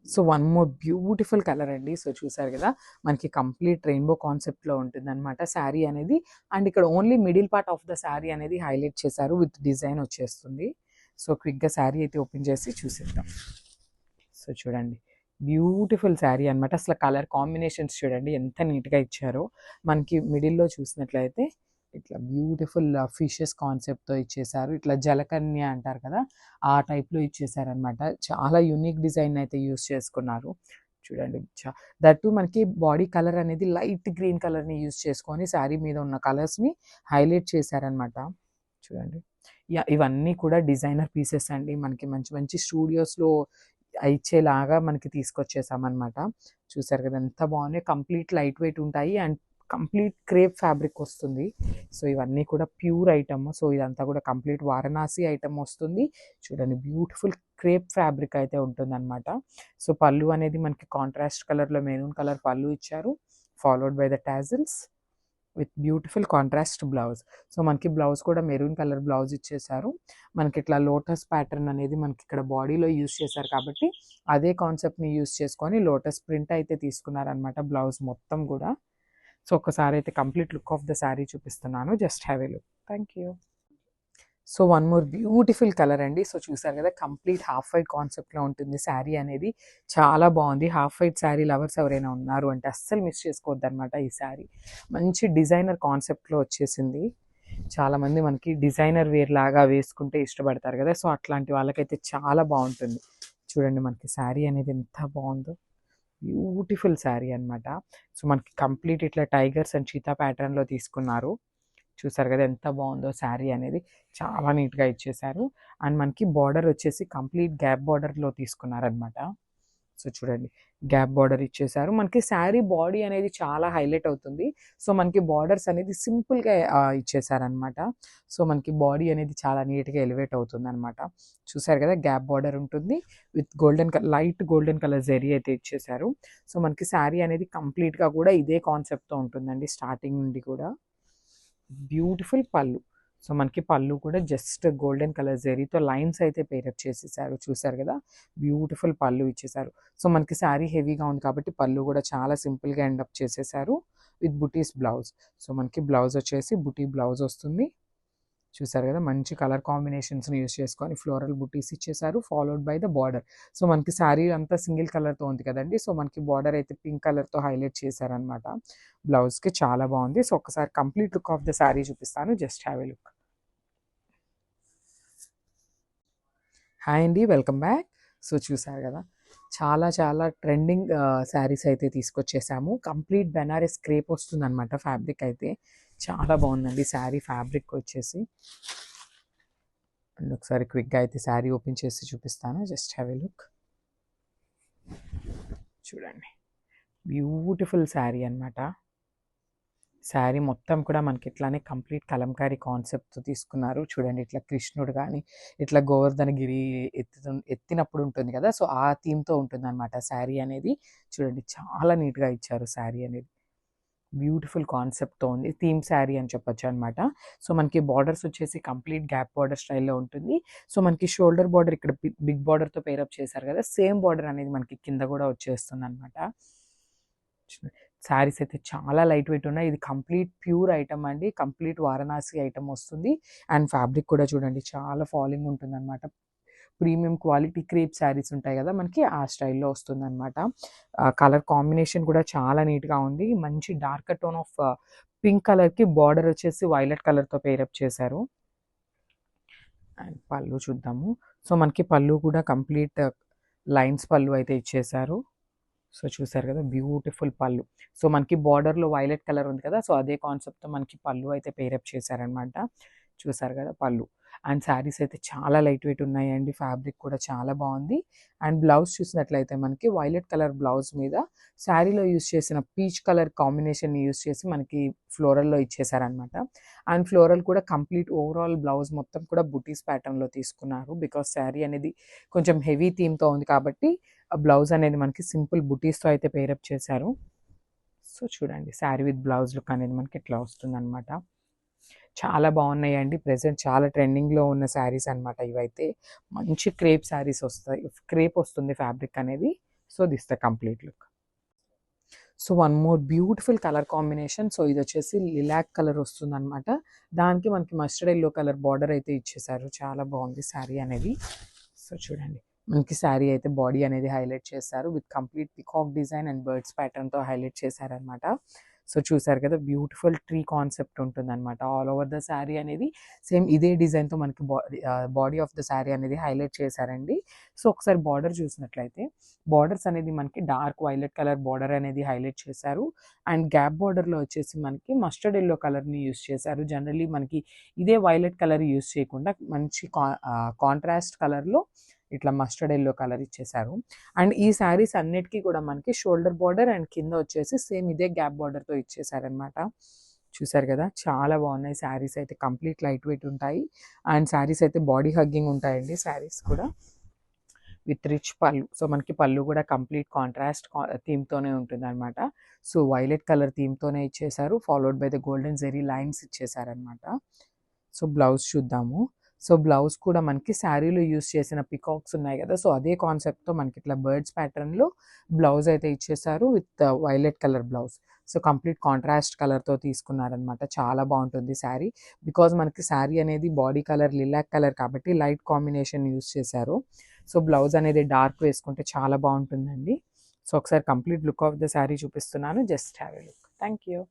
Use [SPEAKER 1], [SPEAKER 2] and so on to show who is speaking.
[SPEAKER 1] So one more beautiful colour అండి. So చూసారు కదా, మనకి కంప్లీట్ రెయిన్బో కాన్సెప్ట్లో ఉంటుంది అనమాట శారీ అనేది. అండ్ ఇక్కడ only middle part of the sari అనేది హైలైట్ చేశారు, విత్ డిజైన్ వచ్చేస్తుంది. సో క్విక్గా శారీ అయితే ఓపెన్ చేసి చూసేద్దాం. సో చూడండి, బ్యూటిఫుల్ శారీ అనమాట. అసలు కలర్ కాంబినేషన్స్ చూడండి ఎంత నీట్గా ఇచ్చారో. మనకి మిడిల్లో చూసినట్లయితే ఇట్లా బ్యూటిఫుల్ ఫిషెస్ కాన్సెప్ట్తో ఇచ్చేసారు. ఇట్లా జలకన్య అంటారు కదా, ఆ టైప్లో ఇచ్చేసారనమాట. చాలా యూనిక్ డిజైన్ అయితే యూస్ చేసుకున్నారు. చూడండి, దట్టు మనకి బాడీ కలర్ అనేది లైట్ గ్రీన్ కలర్ని యూస్ చేసుకొని శారీ మీద ఉన్న కలర్స్ని హైలైట్ చేశారనమాట. చూడండి, ఇవన్నీ కూడా డిజైనర్ పీసెస్ అండి. మనకి మంచి మంచి స్టూడియోస్లో ఇచ్చేలాగా మనకి తీసుకొచ్చేసామన్నమాట. చూసారు కదా ఎంత బాగున్నాయి. కంప్లీట్ లైట్ వెయిట్ ఉంటాయి అండ్ కంప్లీట్ క్రేప్ ఫ్యాబ్రిక్ వస్తుంది. సో ఇవన్నీ కూడా ప్యూర్ ఐటమ్. సో ఇదంతా కూడా కంప్లీట్ వారణాసి ఐటమ్ వస్తుంది. చూడండి, బ్యూటిఫుల్ క్రేప్ ఫ్యాబ్రిక్ అయితే ఉంటుంది అనమాట. సో పళ్ళు అనేది మనకి కాంట్రాస్ట్ కలర్లో మెరూన్ కలర్ పళ్ళు ఇచ్చారు, followed by the tassels with beautiful contrast blouse. So మనకి బ్లౌజ్ కూడా మెరూన్ కలర్ బ్లౌజ్ ఇచ్చేసారు. మనకి ఇట్లా లోటస్ ప్యాటర్న్ అనేది మనకి ఇక్కడ బాడీలో యూస్ చేశారు కాబట్టి అదే కాన్సెప్ట్ని యూస్ చేసుకొని లోటస్ ప్రింట్ అయితే తీసుకున్నారనమాట బ్లౌజ్ మొత్తం కూడా. సో ఒక్కసారి అయితే complete look of the sari చూపిస్తున్నాను, just have a look. Thank you. So one more beautiful colour అండి. సో చూసారు కదా, కంప్లీట్ హాఫ్ వైట్ కాన్సెప్ట్లో ఉంటుంది శారీ అనేది. చాలా బాగుంది. హాఫ్ వైట్ శారీ లవర్స్ ఎవరైనా ఉన్నారు అంటే అస్సలు మిస్ చేసుకోవద్దు అనమాట. ఈ శారీ మంచి డిజైనర్ కాన్సెప్ట్లో వచ్చేసింది. చాలామంది మనకి డిజైనర్ వేర్ లాగా వేసుకుంటే ఇష్టపడతారు కదా, సో అట్లాంటి వాళ్ళకైతే చాలా బాగుంటుంది. చూడండి మనకి శారీ అనేది ఎంత బాగుందో, బ్యూటిఫుల్ శారీ అనమాట. సో మనకి కంప్లీట్ ఇట్లా టైగర్స్ అండ్ చీతా ప్యాటర్న్లో తీసుకున్నారు. చూసారు కదా ఎంత బాగుందో శారీ అనేది, చాలా నీట్గా ఇచ్చేసారు. అండ్ మనకి బార్డర్ వచ్చేసి కంప్లీట్ గ్యాప్ బార్డర్లో తీసుకున్నారనమాట. సో చూడండి, గ్యాప్ బార్డర్ ఇచ్చేసారు. మనకి శారీ బాడీ అనేది చాలా హైలైట్ అవుతుంది. సో మనకి బార్డర్స్ అనేది సింపుల్గా ఇచ్చేసారనమాట. సో మనకి బాడీ అనేది చాలా నీట్గా ఎలివేట్ అవుతుంది అనమాట. చూసారు కదా, గ్యాప్ బార్డర్ ఉంటుంది with golden light golden colour zari అయితే ఇచ్చేసారు. సో మనకి శారీ అనేది కంప్లీట్గా కూడా ఇదే కాన్సెప్ట్తో ఉంటుందండి స్టార్టింగ్ నుండి కూడా. బ్యూటిఫుల్ పళ్ళు. సో మనకి పళ్ళు కూడా జస్ట్ గోల్డెన్ కలర్ జరీతో లైన్స్ అయితే పేరప్ చేసేసారు. చూసారు కదా, బ్యూటిఫుల్ పళ్ళు ఇచ్చేసారు. సో మనకి శారీ హెవీగా ఉంది కాబట్టి పళ్ళు కూడా చాలా సింపుల్గా ఎండప్ చేసేసారు విత్ బుటీస్ బ్లౌజ్. సో మనకి బ్లౌజ్ వచ్చేసి బుటీ బ్లౌజ్ వస్తుంది. చూసారు కదా, మంచి కలర్ కాంబినేషన్స్ని యూస్ చేసుకొని ఫ్లోరల్ బుటీస్ ఇచ్చేసారు, followed by the border. So మనకి శారీ అంతా సింగిల్ కలర్తో ఉంది కదండి, సో మనకి బార్డర్ అయితే పింక్ కలర్తో హైలైట్ చేశారనమాట బ్లౌజ్కి. చాలా బాగుంది. సో ఒకసారి complete look of the sari చూపిస్తాను, just have a look. Hi అండి, వెల్కమ్ బ్యాక్. సో చూసారు కదా, చాలా చాలా ట్రెండింగ్ శారీస్ అయితే తీసుకొచ్చేసాము. కంప్లీట్ బెనారస్ క్రేప్ వస్తుంది అనమాట ఫ్యాబ్రిక్ అయితే. చాలా బాగుందండి శారీ ఫ్యాబ్రిక్ వచ్చేసి. అండ్ ఒకసారి క్విక్గా అయితే శారీ ఓపెన్ చేసి చూపిస్తాను, జస్ట్ హ్యావ్ ఎ లుక్. చూడండి, బ్యూటిఫుల్ శారీ అనమాట. శారీ మొత్తం కూడా మనకి ఇట్లానే కంప్లీట్ కలంకారీ కాన్సెప్ట్తో తీసుకున్నారు. చూడండి, ఇట్లా కృష్ణుడు కానీ ఇట్లా గోవర్ధనగిరి ఎత్తినప్పుడు ఉంటుంది కదా, సో ఆ థీమ్తో ఉంటుంది అనమాట శారీ అనేది. చూడండి, చాలా నీట్గా ఇచ్చారు శారీ అనేది. బ్యూటిఫుల్ కాన్సెప్ట్తో ఉంది, థీమ్ శారీ అని చెప్పొచ్చు అనమాట. సో మనకి బార్డర్స్ వచ్చేసి కంప్లీట్ గ్యాప్ బార్డర్ స్టైల్లో ఉంటుంది. సో మనకి షోల్డర్ బార్డర్ ఇక్కడ బిగ్ బార్డర్తో పేరప్ చేశారు కదా, సేమ్ బార్డర్ అనేది మనకి కింద కూడా వచ్చేస్తుంది అనమాట. శారీస్ అయితే చాలా లైట్ వెయిట్ ఉన్నాయి. ఇది కంప్లీట్ ప్యూర్ ఐటమ్ అండి, కంప్లీట్ వారణాసి ఐటమ్ వస్తుంది. అండ్ ఫ్యాబ్రిక్ కూడా చూడండి చాలా ఫాలింగ్ ఉంటుంది అనమాట. ప్రీమియం క్వాలిటీ క్రేప్ శారీస్ ఉంటాయి కదా మనకి, ఆ స్టైల్లో వస్తుంది అనమాట. కలర్ కాంబినేషన్ కూడా చాలా నీట్గా ఉంది. మంచి డార్క్ టోన్ ఆఫ్ పింక్ కలర్కి బార్డర్ వచ్చేసి వైలెట్ కలర్తో పేరప్ చేశారు. అండ్ పళ్ళు చూద్దాము. సో మనకి పళ్ళు కూడా కంప్లీట్ లైన్స్ పళ్ళు అయితే ఇచ్చేసారు. సో చూసారు కదా, బ్యూటిఫుల్ పళ్ళు. సో మనకి బార్డర్లో వైలెట్ కలర్ ఉంది కదా, సో అదే కాన్సెప్ట్తో మనకి పళ్ళు అయితే పేరప్ చేశారనమాట. చూసారు కదా పళ్ళు. అండ్ శారీస్ అయితే చాలా లైట్ వెయిట్ ఉన్నాయండి, ఫ్యాబ్రిక్ కూడా చాలా బాగుంది. అండ్ బ్లౌజ్ చూసినట్లయితే మనకి వైలెట్ కలర్ బ్లౌజ్ మీద శారీలో యూస్ చేసిన పీచ్ కలర్ కాంబినేషన్ని యూస్ చేసి మనకి ఫ్లోరల్లో ఇచ్చేసారనమాట. అండ్ ఫ్లోరల్ కూడా కంప్లీట్ ఓవరాల్ బ్లౌజ్ మొత్తం కూడా బుటీస్ ప్యాటర్న్లో తీసుకున్నారు. బికాస్ శారీ అనేది కొంచెం హెవీ థీమ్తో ఉంది కాబట్టి ఆ బ్లౌజ్ అనేది మనకి సింపుల్ బుటీస్తో అయితే పేరప్ చేశారు. సో చూడండి, శారీ విత్ బ్లౌజ్ లుక్ అనేది మనకి ఇట్లా వస్తుంది అనమాట. చాలా బాగున్నాయండి. ప్రెసెంట్ చాలా ట్రెండింగ్లో ఉన్న శారీస్ అనమాట ఇవైతే. మంచి క్రేప్ శారీస్ వస్తాయి, క్రేప్ వస్తుంది ఫ్యాబ్రిక్ అనేది. So this the complete look. So one more beautiful colour combination. So ఇది వచ్చేసి లిలాక్ కలర్ వస్తుందన్నమాట. దానికి మనకి మస్టర్డ్ ఎల్లో కలర్ బార్డర్ అయితే ఇచ్చేసారు. చాలా బాగుంది శారీ అనేది. సో చూడండి, మనకి శారీ అయితే బాడీ అనేది హైలైట్ చేశారు with complete peacock design and birds ప్యాటర్న్తో హైలైట్ చేశారనమాట. సో చూసారు కదా, బ్యూటిఫుల్ ట్రీ కాన్సెప్ట్ ఉంటుందన్నమాట ఆల్ ఓవర్ ద శారీ అనేది. సేమ్ ఇదే డిజైన్తో మనకి బాడీ ఆఫ్ ద శారీ అనేది హైలైట్ చేశారండి. సో ఒకసారి బార్డర్ చూసినట్లయితే బార్డర్స్ అనేది మనకి డార్క్ వైలెట్ కలర్ బార్డర్ అనేది హైలైట్ చేశారు. అండ్ గ్యాప్ బార్డర్లో వచ్చేసి మనకి మస్టర్డ్ ఎల్లో కలర్ని యూస్ చేశారు. జనరలీ మనకి ఇదే వైలెట్ కలర్ యూస్ చేయకుండా మంచి కాంట్రాస్ట్ కలర్లో ఇట్లా మస్టర్డ్ ఎల్లో కలర్ ఇచ్చేసారు. అండ్ ఈ శారీస్ అన్నిటికీ కూడా మనకి షోల్డర్ బార్డర్ అండ్ కింద వచ్చేసి సేమ్ ఇదే గ్యాప్ బార్డర్తో ఇచ్చేసారనమాట. చూసారు కదా, చాలా బాగున్నాయి శారీస్ అయితే. కంప్లీట్ లైట్ వెయిట్ ఉంటాయి అండ్ శారీస్ అయితే బాడీ హగ్గింగ్ ఉంటాయండి శారీస్ కూడా విత్ రిచ్ పళ్ళు. సో మనకి పళ్ళు కూడా కంప్లీట్ కాంట్రాస్ట్ థీమ్తోనే ఉంటుంది అనమాట. సో వైలెట్ కలర్ థీమ్తోనే ఇచ్చేసారు, followed by the golden zari lines ఇచ్చేసారనమాట. సో బ్లౌజ్ చూద్దాము. సో బ్లౌజ్ కూడా మనకి శారీలో యూస్ చేసిన పికాక్స్ ఉన్నాయి కదా, సో అదే కాన్సెప్ట్తో మనకి ఇట్లా బర్డ్స్ ప్యాటర్న్లో బ్లౌజ్ అయితే ఇచ్చేసారు with violet colour blouse. So complete contrast కలర్తో తీసుకున్నారనమాట. చాలా బాగుంటుంది శారీ. బికాజ్ మనకి శారీ అనేది బాడీ కలర్ లిలాక్ కలర్ కాబట్టి లైట్ కాంబినేషన్ యూస్ చేశారు. సో బ్లౌజ్ అనేది డార్క్ వేసుకుంటే చాలా బాగుంటుందండి. సో ఒకసారి complete look of the sari చూపిస్తున్నాను, just have a look. Thank you.